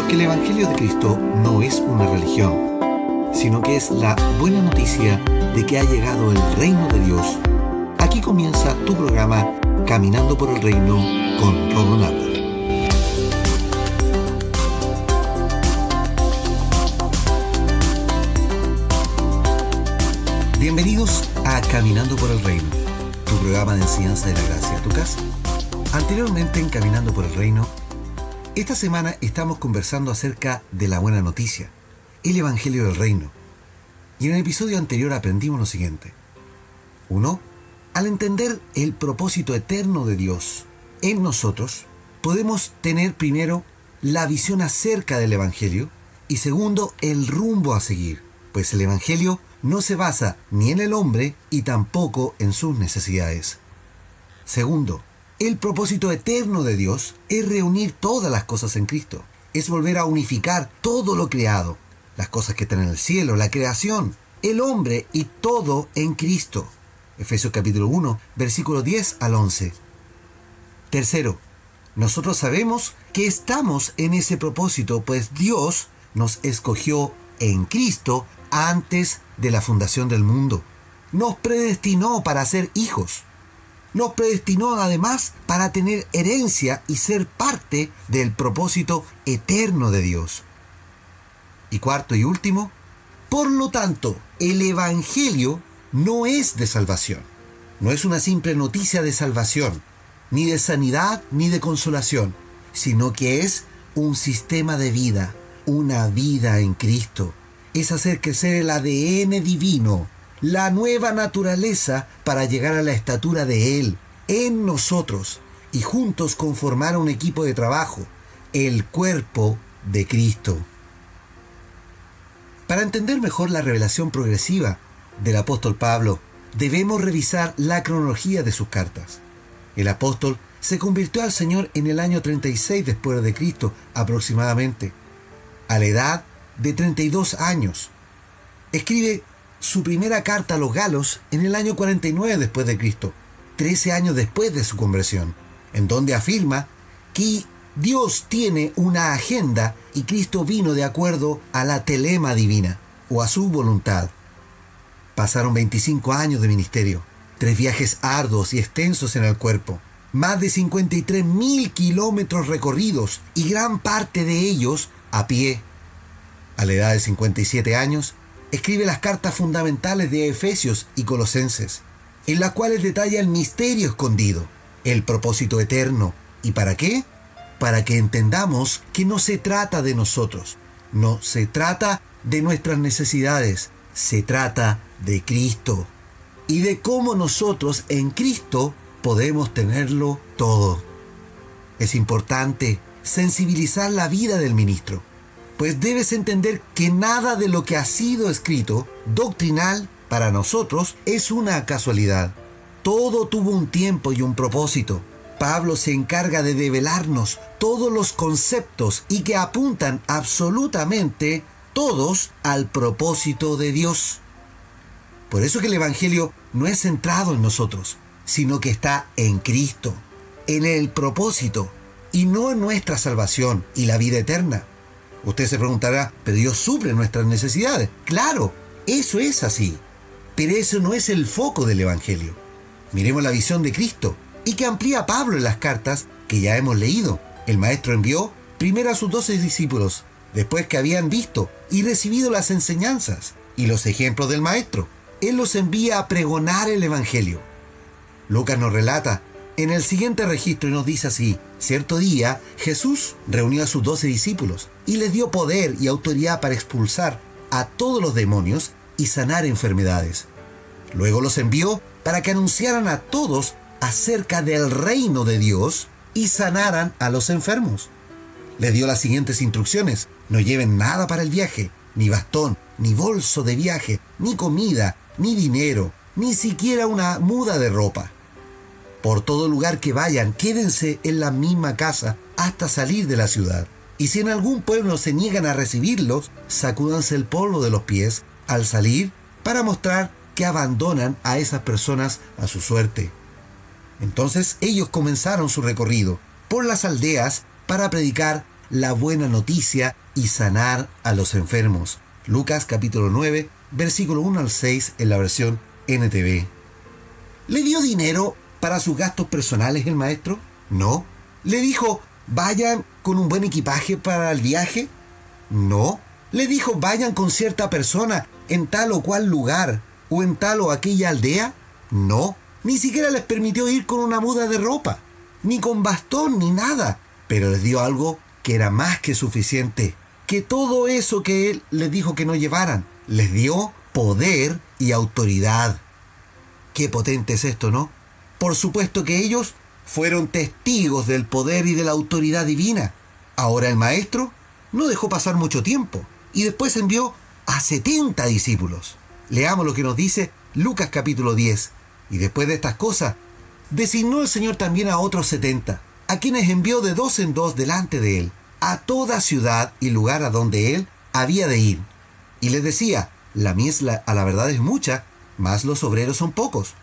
Porque el Evangelio de Cristo no es una religión, sino que es la buena noticia de que ha llegado el reino de Dios. Aquí comienza tu programa Caminando por el Reino con Rodo Nava. Bienvenidos a Caminando por el Reino, tu programa de enseñanza de la gracia a tu casa. Anteriormente en Caminando por el Reino, esta semana estamos conversando acerca de la buena noticia, el Evangelio del Reino. Y en el episodio anterior aprendimos lo siguiente. 1. Al entender el propósito eterno de Dios en nosotros, podemos tener primero la visión acerca del Evangelio y segundo, el rumbo a seguir, pues el Evangelio no se basa ni en el hombre y tampoco en sus necesidades. Segundo, el propósito eterno de Dios es reunir todas las cosas en Cristo. Es volver a unificar todo lo creado, las cosas que están en el cielo, la creación, el hombre y todo en Cristo. Efesios capítulo 1, versículo 10 al 11. Tercero, nosotros sabemos que estamos en ese propósito, pues Dios nos escogió en Cristo antes de la fundación del mundo. Nos predestinó para ser hijos. Nos predestinó además para tener herencia y ser parte del propósito eterno de Dios. Y cuarto y último, por lo tanto, el Evangelio no es de salvación. No es una simple noticia de salvación, ni de sanidad, ni de consolación, sino que es un sistema de vida, una vida en Cristo. Es hacer crecer el ADN divino, la nueva naturaleza para llegar a la estatura de Él, en nosotros, y juntos conformar un equipo de trabajo, el cuerpo de Cristo. Para entender mejor la revelación progresiva del apóstol Pablo, debemos revisar la cronología de sus cartas. El apóstol se convirtió al Señor en el año 36 después de Cristo aproximadamente, a la edad de 32 años. Escribe su primera carta a los Galos en el año 49 después de Cristo, 13 años después de su conversión, en donde afirma que Dios tiene una agenda y Cristo vino de acuerdo a la telema divina o a su voluntad. Pasaron 25 años de ministerio, 3 viajes arduos y extensos en el cuerpo, más de 53.000 kilómetros recorridos y gran parte de ellos a pie. A la edad de 57 años, escribe las cartas fundamentales de Efesios y Colosenses, en las cuales detalla el misterio escondido, el propósito eterno. ¿Y para qué? Para que entendamos que no se trata de nosotros, no se trata de nuestras necesidades, se trata de Cristo y de cómo nosotros en Cristo podemos tenerlo todo. Es importante sensibilizar la vida del ministro, pues debes entender que nada de lo que ha sido escrito doctrinal para nosotros es una casualidad. Todo tuvo un tiempo y un propósito. Pablo se encarga de develarnos todos los conceptos y que apuntan absolutamente todos al propósito de Dios. Por eso que el Evangelio no es centrado en nosotros, sino que está en Cristo, en el propósito y no en nuestra salvación y la vida eterna. Usted se preguntará, pero Dios suple nuestras necesidades. Claro, eso es así, pero eso no es el foco del Evangelio. Miremos la visión de Cristo y que amplía Pablo en las cartas que ya hemos leído. El Maestro envió primero a sus 12 discípulos, después que habían visto y recibido las enseñanzas y los ejemplos del Maestro. Él los envía a pregonar el Evangelio. Lucas nos relata en el siguiente registro y nos dice así: cierto día Jesús reunió a sus 12 discípulos y les dio poder y autoridad para expulsar a todos los demonios y sanar enfermedades. Luego los envió para que anunciaran a todos acerca del reino de Dios y sanaran a los enfermos. Les dio las siguientes instrucciones: no lleven nada para el viaje, ni bastón, ni bolso de viaje, ni comida, ni dinero, ni siquiera una muda de ropa. Por todo lugar que vayan, quédense en la misma casa hasta salir de la ciudad. Y si en algún pueblo se niegan a recibirlos, sacúdanse el polvo de los pies al salir para mostrar que abandonan a esas personas a su suerte. Entonces ellos comenzaron su recorrido por las aldeas para predicar la buena noticia y sanar a los enfermos. Lucas capítulo 9, versículo 1 al 6 en la versión NTV. ¿Le dio dinero para sus gastos personales el maestro? No. ¿Le dijo, vayan con un buen equipaje para el viaje? No. ¿Le dijo, vayan con cierta persona en tal o cual lugar o en tal o aquella aldea? No. Ni siquiera les permitió ir con una muda de ropa, ni con bastón, ni nada. Pero les dio algo que era más que suficiente, que todo eso que él les dijo que no llevaran. Les dio poder y autoridad. Qué potente es esto, ¿no? Por supuesto que ellos fueron testigos del poder y de la autoridad divina. Ahora el maestro no dejó pasar mucho tiempo y después envió a 70 discípulos. Leamos lo que nos dice Lucas capítulo 10. Y después de estas cosas, designó el Señor también a otros 70, a quienes envió de 2 en 2 delante de él, a toda ciudad y lugar a donde él había de ir. Y les decía, la mies a la verdad es mucha, mas los obreros son pocos.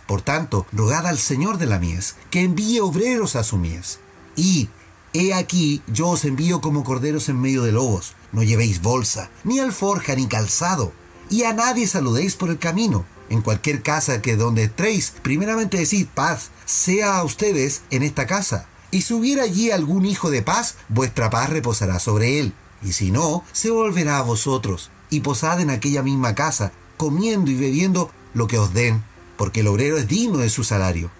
Por tanto, rogad al Señor de la mies, que envíe obreros a su mies. Y, he aquí, yo os envío como corderos en medio de lobos. No llevéis bolsa, ni alforja, ni calzado, y a nadie saludéis por el camino. En cualquier casa que donde entréis, primeramente decid, paz sea a ustedes en esta casa. Y si hubiera allí algún hijo de paz, vuestra paz reposará sobre él. Y si no, se volverá a vosotros, y posad en aquella misma casa, comiendo y bebiendo lo que os den, porque el obrero es digno de su salario.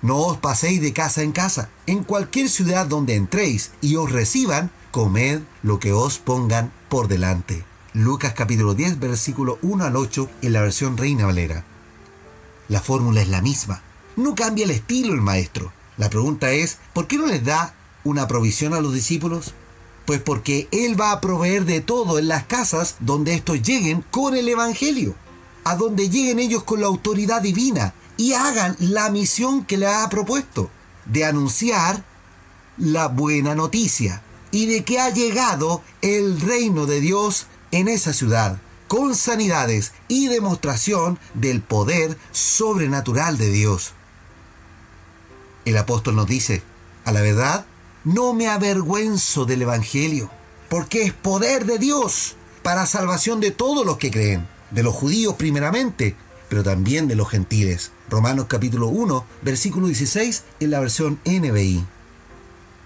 No os paséis de casa en casa. En cualquier ciudad donde entréis y os reciban, comed lo que os pongan por delante. Lucas capítulo 10, versículo 1 al 8 en la versión Reina Valera. La fórmula es la misma. No cambia el estilo el maestro. La pregunta es, ¿por qué no les da una provisión a los discípulos? Pues porque Él va a proveer de todo en las casas donde estos lleguen con el Evangelio, a donde lleguen ellos con la autoridad divina y hagan la misión que le ha propuesto, de anunciar la buena noticia y de que ha llegado el reino de Dios en esa ciudad, con sanidades y demostración del poder sobrenatural de Dios. El apóstol nos dice, a la verdad, no me avergüenzo del Evangelio, porque es poder de Dios para salvación de todos los que creen, de los judíos primeramente, pero también de los gentiles. Romanos capítulo 1, versículo 16 en la versión NBI.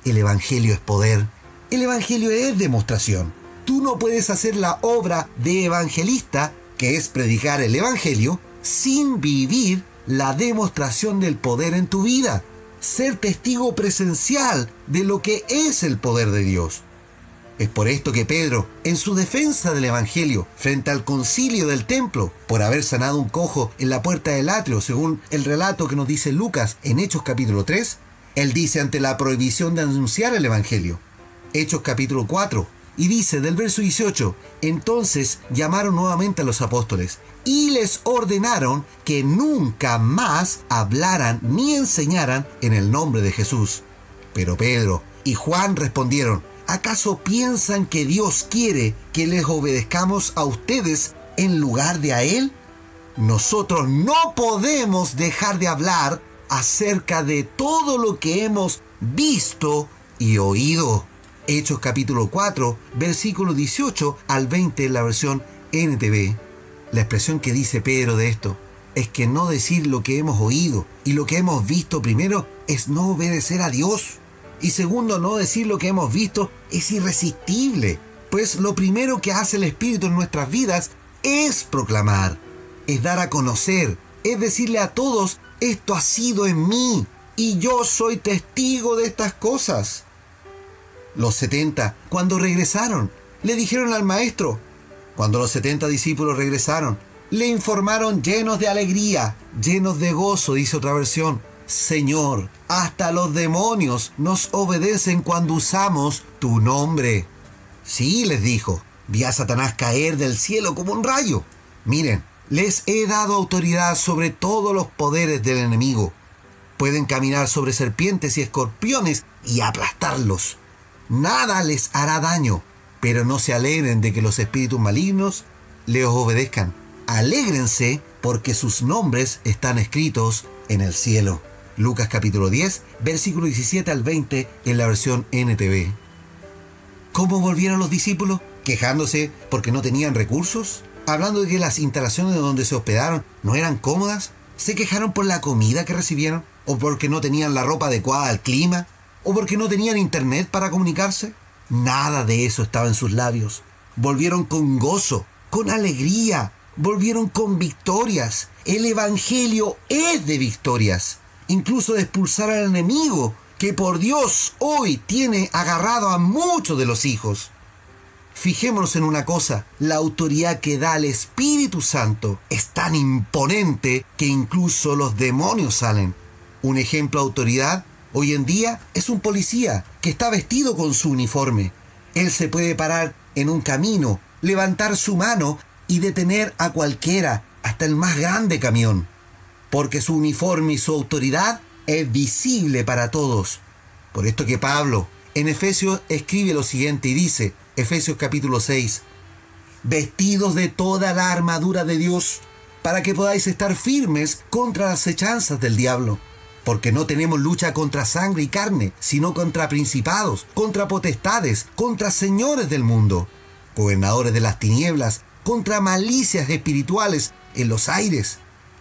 El Evangelio es poder, el Evangelio es demostración. Tú no puedes hacer la obra de evangelista, que es predicar el Evangelio, sin vivir la demostración del poder en tu vida. Ser testigo presencial de lo que es el poder de Dios. Es por esto que Pedro, en su defensa del Evangelio, frente al concilio del templo, por haber sanado un cojo en la puerta del atrio, según el relato que nos dice Lucas en Hechos capítulo 3, él dice ante la prohibición de anunciar el Evangelio. Hechos capítulo 4, y dice del verso 18, entonces llamaron nuevamente a los apóstoles y les ordenaron que nunca más hablaran ni enseñaran en el nombre de Jesús. Pero Pedro y Juan respondieron, ¿acaso piensan que Dios quiere que les obedezcamos a ustedes en lugar de a Él? Nosotros no podemos dejar de hablar acerca de todo lo que hemos visto y oído. Hechos capítulo 4, versículo 18 al 20 en la versión NTV. La expresión que dice Pedro de esto es que no decir lo que hemos oído y lo que hemos visto primero es no obedecer a Dios. Y segundo, no decir lo que hemos visto es irresistible, pues lo primero que hace el Espíritu en nuestras vidas es proclamar, es dar a conocer, es decirle a todos, esto ha sido en mí y yo soy testigo de estas cosas. Los 70, cuando regresaron, le dijeron al maestro. Cuando los 70 discípulos regresaron, le informaron llenos de alegría, llenos de gozo, dice otra versión. Señor, hasta los demonios nos obedecen cuando usamos tu nombre. Sí, les dijo, vi a Satanás caer del cielo como un rayo. Miren, les he dado autoridad sobre todos los poderes del enemigo. Pueden caminar sobre serpientes y escorpiones y aplastarlos. Nada les hará daño, pero no se alegren de que los espíritus malignos les obedezcan. Alégrense porque sus nombres están escritos en el cielo. Lucas capítulo 10, versículo 17 al 20 en la versión NTV. ¿Cómo volvieron los discípulos? ¿Quejándose porque no tenían recursos? ¿Hablando de que las instalaciones donde se hospedaron no eran cómodas? ¿Se quejaron por la comida que recibieron? ¿O porque no tenían la ropa adecuada al clima? ¿O porque no tenían internet para comunicarse? Nada de eso estaba en sus labios. Volvieron con gozo, con alegría, volvieron con victorias. El Evangelio es de victorias, incluso de expulsar al enemigo, que por Dios hoy tiene agarrado a muchos de los hijos. Fijémonos en una cosa, la autoridad que da el Espíritu Santo es tan imponente que incluso los demonios salen. Un ejemplo de autoridad hoy en día es un policía que está vestido con su uniforme. Él se puede parar en un camino, levantar su mano y detener a cualquiera, hasta el más grande camión, porque su uniforme y su autoridad es visible para todos. Por esto que Pablo en Efesios escribe lo siguiente y dice, Efesios capítulo 6, vestidos de toda la armadura de Dios, para que podáis estar firmes contra las acechanzas del diablo. Porque no tenemos lucha contra sangre y carne, sino contra principados, contra potestades, contra señores del mundo, gobernadores de las tinieblas, contra malicias espirituales en los aires.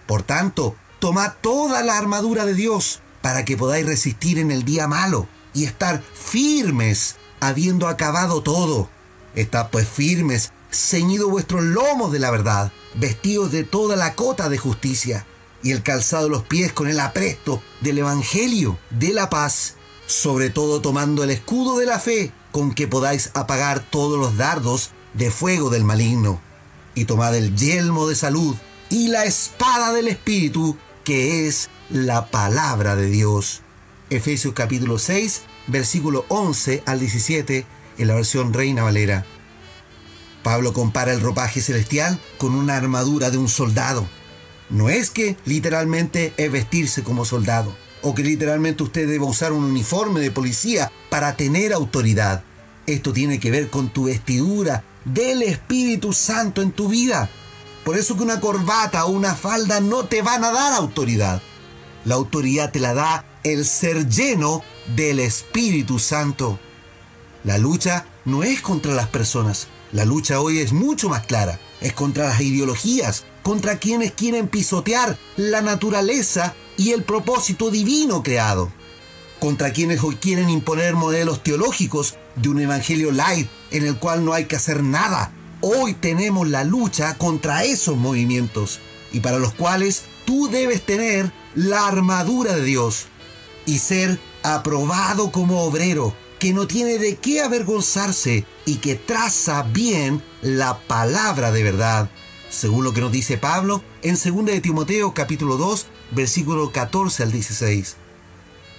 Por tanto, tomad toda la armadura de Dios, para que podáis resistir en el día malo, y estar firmes, habiendo acabado todo. Estad pues firmes, ceñidos vuestros lomos de la verdad, vestidos de toda la cota de justicia, y el calzado de los pies con el apresto del Evangelio de la paz, sobre todo tomando el escudo de la fe, con que podáis apagar todos los dardos de fuego del maligno, y tomad el yelmo de salud y la espada del Espíritu, que es la palabra de Dios. Efesios capítulo 6, versículo 11 al 17, en la versión Reina Valera. Pablo compara el ropaje celestial con una armadura de un soldado. No es que literalmente es vestirse como soldado, o que literalmente usted deba usar un uniforme de policía para tener autoridad. Esto tiene que ver con tu vestidura del Espíritu Santo en tu vida. Por eso que una corbata o una falda no te van a dar autoridad. La autoridad te la da el ser lleno del Espíritu Santo. La lucha no es contra las personas. La lucha hoy es mucho más clara. Es contra las ideologías, contra quienes quieren pisotear la naturaleza y el propósito divino creado. Contra quienes hoy quieren imponer modelos teológicos de un evangelio light en el cual no hay que hacer nada. Hoy tenemos la lucha contra esos movimientos, y para los cuales tú debes tener la armadura de Dios y ser aprobado como obrero, que no tiene de qué avergonzarse y que traza bien la palabra de verdad, según lo que nos dice Pablo en 2 de Timoteo capítulo 2, versículo 14 al 16.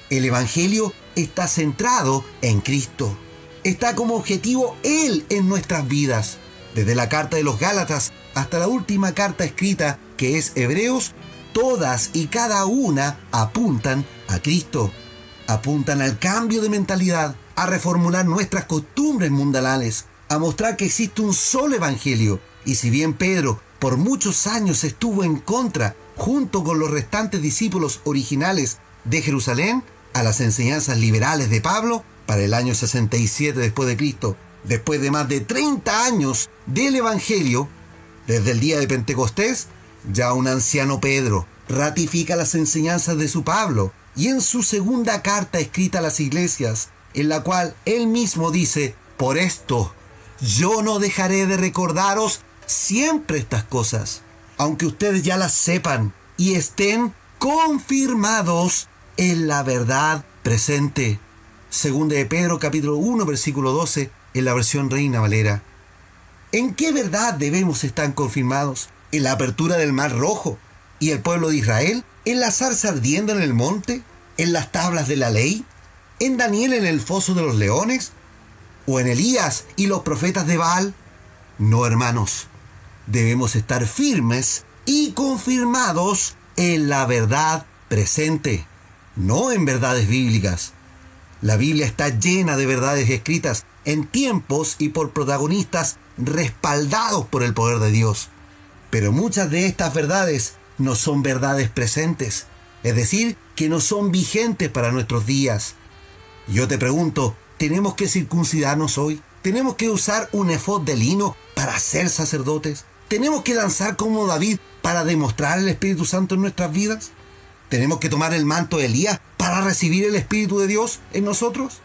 El Evangelio está centrado en Cristo. Está como objetivo Él en nuestras vidas. Desde la carta de los Gálatas hasta la última carta escrita, que es Hebreos, todas y cada una apuntan a Cristo. Apuntan al cambio de mentalidad, a reformular nuestras costumbres mundanales, a mostrar que existe un solo evangelio. Y si bien Pedro por muchos años estuvo en contra, junto con los restantes discípulos originales de Jerusalén, a las enseñanzas liberales de Pablo, para el año 67 después de Cristo, después de más de 30 años del evangelio, desde el día de Pentecostés, ya un anciano Pedro ratifica las enseñanzas de su Pablo, y en su segunda carta escrita a las iglesias, en la cual él mismo dice: por esto yo no dejaré de recordaros siempre estas cosas, aunque ustedes ya las sepan y estén confirmados en la verdad presente. Segunda de Pedro capítulo 1 versículo 12 en la versión Reina Valera. ¿En qué verdad debemos estar confirmados? ¿En la apertura del Mar Rojo y el pueblo de Israel? ¿En la zarza ardiendo en el monte? ¿En las tablas de la ley? ¿En Daniel en el foso de los leones? ¿O en Elías y los profetas de Baal? No, hermanos. Debemos estar firmes y confirmados en la verdad presente, no en verdades bíblicas. La Biblia está llena de verdades escritas en tiempos y por protagonistas respaldados por el poder de Dios. Pero muchas de estas verdades no son verdades presentes, es decir, que no son vigentes para nuestros días. Yo te pregunto, ¿tenemos que circuncidarnos hoy? ¿Tenemos que usar un efod de lino para ser sacerdotes? ¿Tenemos que danzar como David para demostrar el Espíritu Santo en nuestras vidas? ¿Tenemos que tomar el manto de Elías para recibir el Espíritu de Dios en nosotros?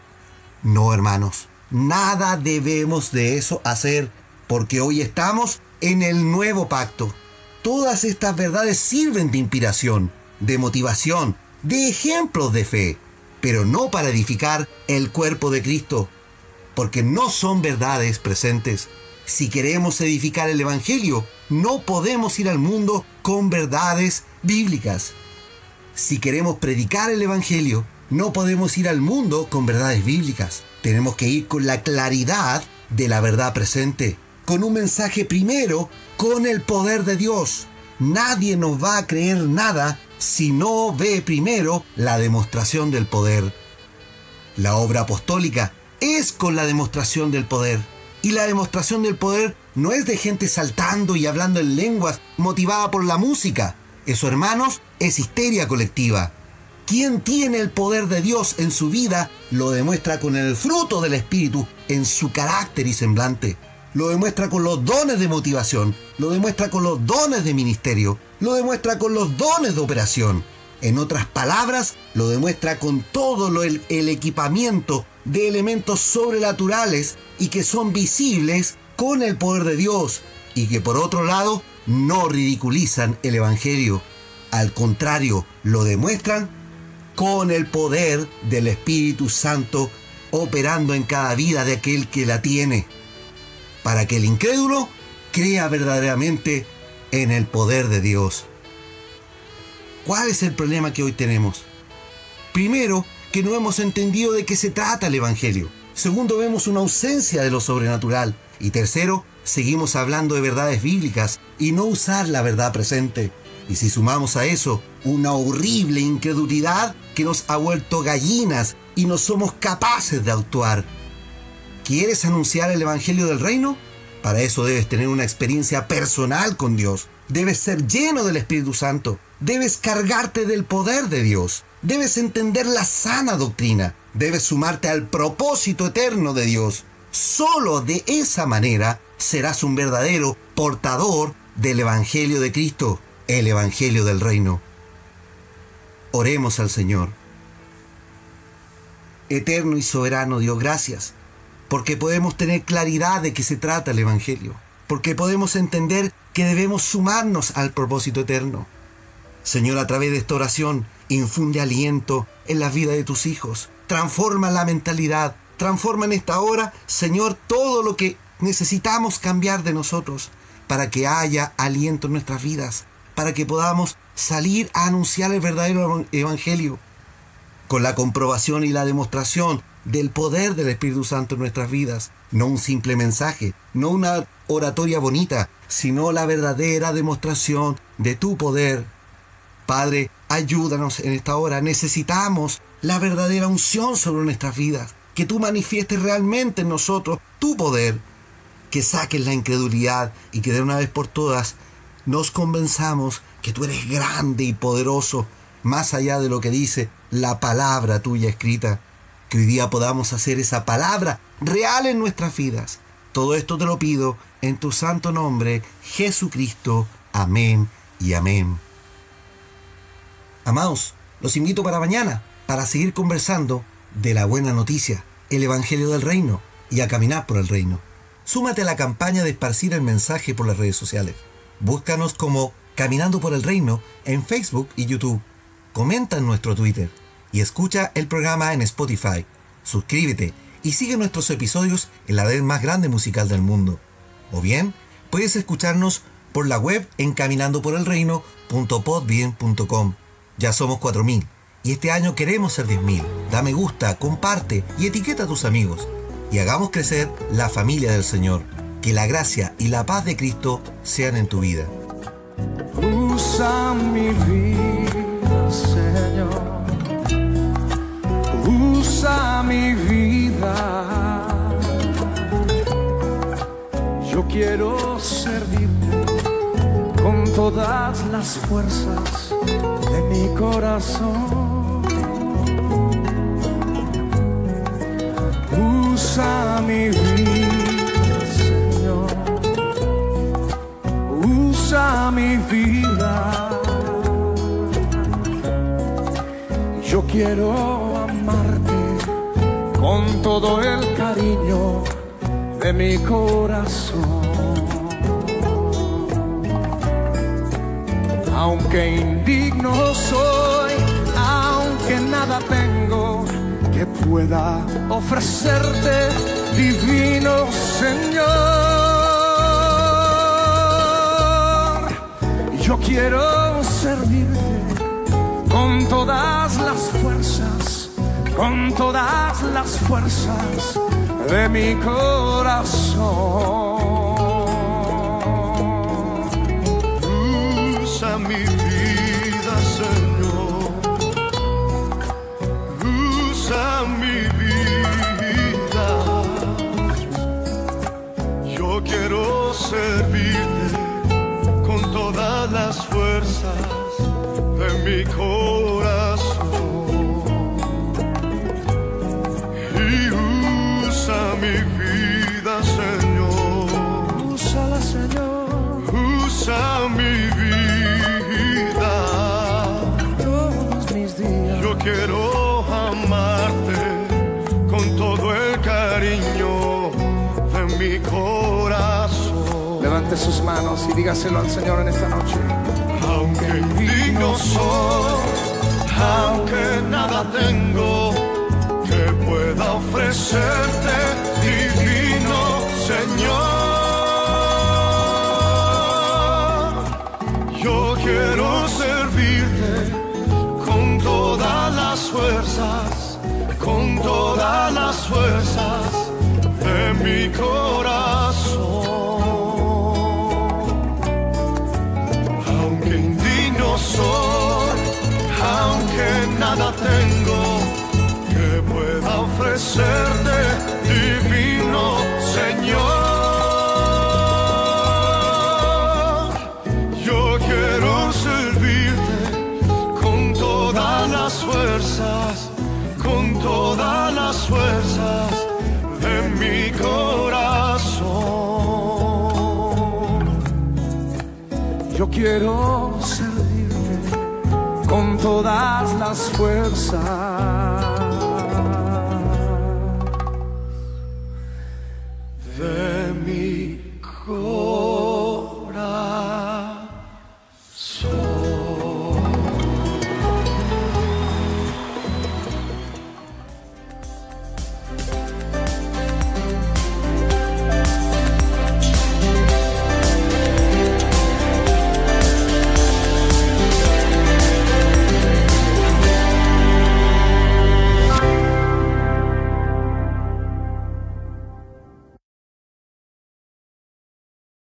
No, hermanos, nada debemos de eso hacer, porque hoy estamos en el nuevo pacto. Todas estas verdades sirven de inspiración, de motivación, de ejemplos de fe, pero no para edificar el cuerpo de Cristo, porque no son verdades presentes. Si queremos edificar el Evangelio, no podemos ir al mundo con verdades bíblicas. Si queremos predicar el Evangelio, no podemos ir al mundo con verdades bíblicas. Tenemos que ir con la claridad de la verdad presente, con un mensaje primero, con el poder de Dios. Nadie nos va a creer nada si no ve primero la demostración del poder. La obra apostólica es con la demostración del poder. Y la demostración del poder no es de gente saltando y hablando en lenguas motivada por la música. Eso, hermanos, es histeria colectiva. Quien tiene el poder de Dios en su vida lo demuestra con el fruto del Espíritu en su carácter y semblante. Lo demuestra con los dones de motivación, lo demuestra con los dones de ministerio, lo demuestra con los dones de operación. En otras palabras, lo demuestra con todo el equipamiento de elementos sobrenaturales y que son visibles con el poder de Dios y que por otro lado no ridiculizan el Evangelio. Al contrario, lo demuestran con el poder del Espíritu Santo operando en cada vida de aquel que la tiene, para que el incrédulo crea verdaderamente en el poder de Dios. ¿Cuál es el problema que hoy tenemos? Primero, que no hemos entendido de qué se trata el Evangelio. Segundo, vemos una ausencia de lo sobrenatural. Y tercero, seguimos hablando de verdades bíblicas y no usar la verdad presente. Y si sumamos a eso una horrible incredulidad que nos ha vuelto gallinas y no somos capaces de actuar. ¿Quieres anunciar el Evangelio del Reino? Para eso debes tener una experiencia personal con Dios. Debes ser lleno del Espíritu Santo. Debes cargarte del poder de Dios. Debes entender la sana doctrina. Debes sumarte al propósito eterno de Dios. Solo de esa manera serás un verdadero portador del Evangelio de Cristo, el Evangelio del Reino. Oremos al Señor. Eterno y soberano Dios, gracias, porque podemos tener claridad de qué se trata el Evangelio, porque podemos entender que debemos sumarnos al propósito eterno. Señor, a través de esta oración, infunde aliento en la vida de tus hijos, transforma la mentalidad, transforma en esta hora, Señor, todo lo que necesitamos cambiar de nosotros para que haya aliento en nuestras vidas, para que podamos salir a anunciar el verdadero Evangelio con la comprobación y la demostración del poder del Espíritu Santo en nuestras vidas. No un simple mensaje, no una oratoria bonita, sino la verdadera demostración de tu poder. Padre, ayúdanos en esta hora. Necesitamos la verdadera unción sobre nuestras vidas. Que tú manifiestes realmente en nosotros tu poder. Que saques la incredulidad y que de una vez por todas nos convenzamos que tú eres grande y poderoso, más allá de lo que dice la palabra tuya escrita. Que hoy día podamos hacer esa palabra real en nuestras vidas. Todo esto te lo pido en tu santo nombre, Jesucristo. Amén y amén. Amados, los invito para mañana, para seguir conversando de la buena noticia, el Evangelio del Reino, y a caminar por el Reino. Súmate a la campaña de esparcir el mensaje por las redes sociales. Búscanos como Caminando por el Reino en Facebook y YouTube. Comenta en nuestro Twitter y escucha el programa en Spotify. Suscríbete y sigue nuestros episodios en la red más grande musical del mundo. O bien, puedes escucharnos por la web en caminandoporelreino.podbean.com. Ya somos 4.000 y este año queremos ser 10.000. Da me gusta, comparte y etiqueta a tus amigos. Y hagamos crecer la familia del Señor. Que la gracia y la paz de Cristo sean en tu vida. Usa mi vida, Señor. Usa mi vida. Yo quiero servirte con todas las fuerzas de mi corazón. Usa mi vida. mi vida. Yo quiero amarte con todo el cariño de mi corazón. Aunque indigno soy, aunque nada tengo que pueda ofrecerte, divino Señor. Yo quiero servirte con todas las fuerzas, con todas las fuerzas de mi corazón. Usa mi vida, Señor. Usa mi vida. Yo quiero servirte con todas las fuerzas de mi corazón. Y usa mi vida, Señor. Úsala, Señor. Usa mi vida. Todos mis días. Yo quiero amarte con todo el cariño de mi corazón. Levante sus manos y dígaselo al Señor en esta noche. Aunque indigno soy, aunque nada tengo que pueda ofrecerte, divino Señor. Yo quiero servirte con todas las fuerzas, con todas las fuerzas de mi corazón. Aunque indigno soy, aunque nada tengo que pueda ofrecerte, divino Señor. Yo quiero servirte con todas las fuerzas, con todas las fuerzas de mi corazón. Yo quiero servirte con todas las fuerzas de mi corazón.